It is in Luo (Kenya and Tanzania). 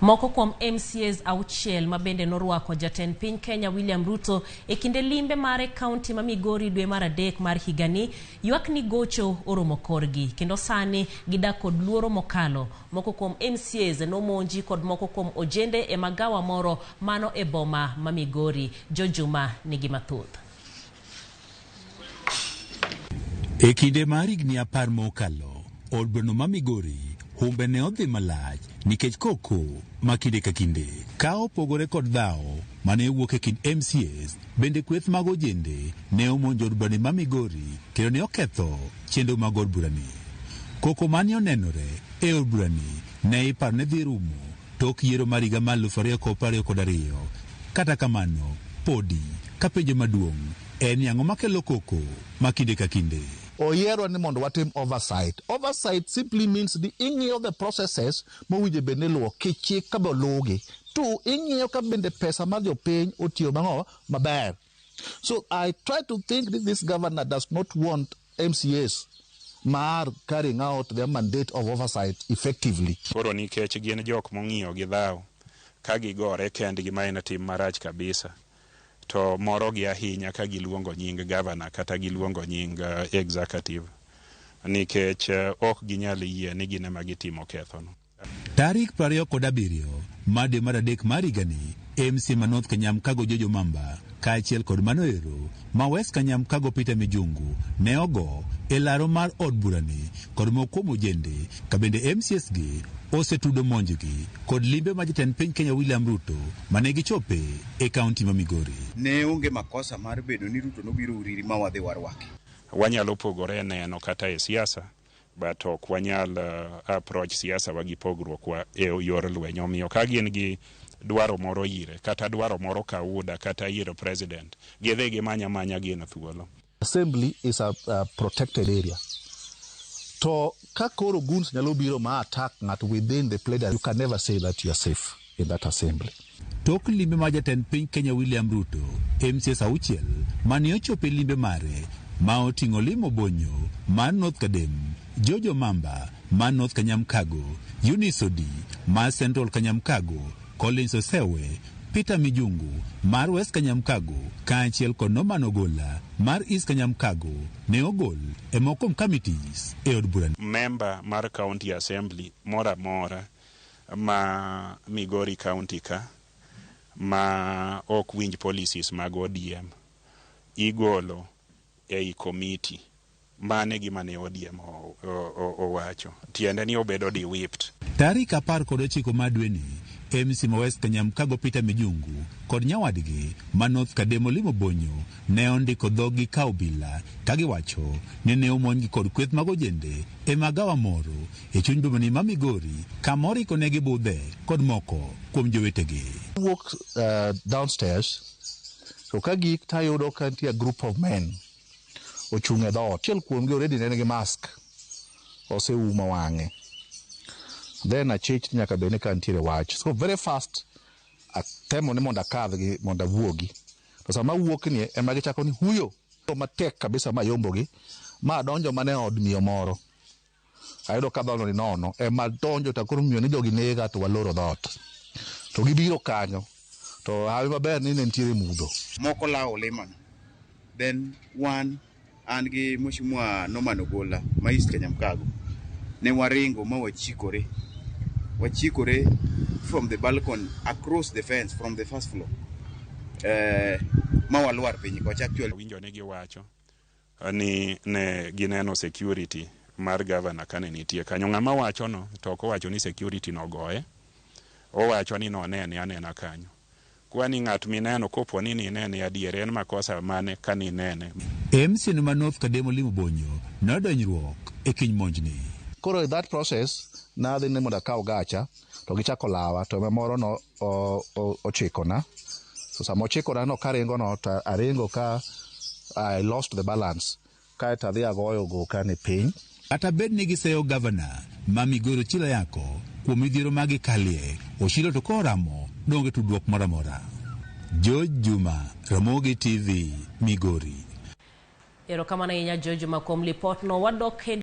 Moko kuom MCAs auchiel mabende norwako Jatend piny Kenya William Ruto e kinde limbe mare kaunti ma Migori dwe mar adek mar higani ywak ni gocho oromo korgi kendo sani gidak kod luoro mokalo. Moko kuom MCAs nomonji kod moko kuom ojende e magawa moro mano e boma ma Migori. Jojuma nigi mathoth. E kinde mar higni 10 mokalo, od boma ma Migori humbe ne odhi malach nikech koko ma kinde ka kinde ka opogore kod dhao mane wuok e kind MCAs. Bende kweth mag ojende ne omonjo od boma ma Migori kendo ne oketho chenro mag od burani. Koko mane onenore e od burani ne ipar ne dhi rumo tok yiero mar higa mar 2022. Kata kamano podi ka penjo maduong' en ang'o makelo koko ma kinde ka kinde. Oyiero ni mondo watim oversight. Oversight simply means the ing'iyo the processes mowinjo bende luwo kichik ka be luwogi. Two, ing'iyo ka bende pesa mar jopiny otiyo mang'o maber. So I try to think that this governor does not want MCAs mar carrying out their mandate of oversight effectively. Koro nikech gin jok mong'iyo gi dhao ka gigore kendgi ma en tim marach kabisa. To moro gi ahinya ka giluongo nying governor kata giluongo nying executive nikech ok ginyal yie ni gin ema gitimo kethono. Tarik 27 made mar adek mar higani, MC Manouth Kanyamkago Jojo Mamba kaachiel kod Manoero ma West Kanyamkago Peter Mijungu ne ogo e laro mar od burani kod moko mojende ka bende MCS gi osetudo monjogi kod limbe ma Jatend piny Kenya William Ruto mane gichope e kaunti ma Migori. Ne onge makosa mar bedo ni Ruto nobiro uriri ma wadhi warwaki. Wanyalo pogore neno kata e siasa, but ok wanyal approach siasa wagi pogruok wa e yor lwenyo. Omiyo ka gin gi dwaro moro ire kata dwaro moro kauda kata yiero president, gidhi gimanya gin thuolo. Assembly is a protected area. To kakoro goons nyalo biro ma attack ng'at within the pledge, you can never say that you are safe in that assembly. Tok limbe ma Jatend piny Kenya William Ruto, MCAs auchiel mane ochope limbe mare ma oting'o limo bonyo mar North Kadem, Jojo Mamba mar North Kanyamkago, Unisodi mar Central Kanyamkago, Collins Osewe, Peter Mijungu mar West Kanyamkago kaachiel kod Norman Ogola mar East Kanyamkago ne ogol e moko committees e od burani. Member mar County Assembly mora ma Migori County ka ma ok winj policies mag ODM igolo e committee mane gima ne ODM owacho. Tiende ni obedo whipped. Tarik 19 mar dweni, MC ma West Kanyamkago Peter Mijungu kod nyawadgi ma North Kademo limo bonyo ne ondiko dhogi ka obila ka giwacho ni ne omonjgi kod kweth mag ojende e magawa moro e chuny boma ma Migori ka moriko ne gibudhe kod moko kuom jowetegi. Walk downstairs, to ka gik tayudo ka nitie a group of men ochung' e dhoot. Achiel kuomgi already ne nigi mask oseuma wang'e. Then achich nyaka bene ka ntiere wach. So very fast atemo ni mondo akadhgi mondo awuogi. To sama wuok ni ema gichako ni huyo matek kabisa ma yombogi ma donjo mane od miyo moro. Ayudo ka dhono ni nono ema donjo ta koro miyo ni jogi nega to waloro dhot. To gibiro kanyo. To hawi maber ni ne ntiere mudho. Moko lawo lemano. Then one an gi Mheshimiwa Norman Ogola ma East Kanyamkago ne waringo ma wachikore from the balcony across the fence from the first floor. Ma walwar piny ko actually winjo ne giwacho ni ne gineno security mar governor kane nitie kanyo. Ng'ama wacho no to ok owacho ni security no goye, owacho ni no nene anena kanyo. Kwani ng'at mineno kopo ni nene adiere en makosa mane kani nene. MC ma North Kademo limo bonyo nodonyruok e kiny monjni. Koro that process na dhi ne mondo akaw gacha to gichako lawa to moro no ochikona. So sama ochikona no karingo no to aringo ka I lost the balance ka tadhi agoyo go kane piny. Ata bed ni giseyo governor ma Migori chilo yako kuom midhiero magi kalie oshilo to koramo donge tudruok moramora. Jojuma, Ramogi TV, Migori. Erokamano ahinya Jojuma kuom lipot no. Wadok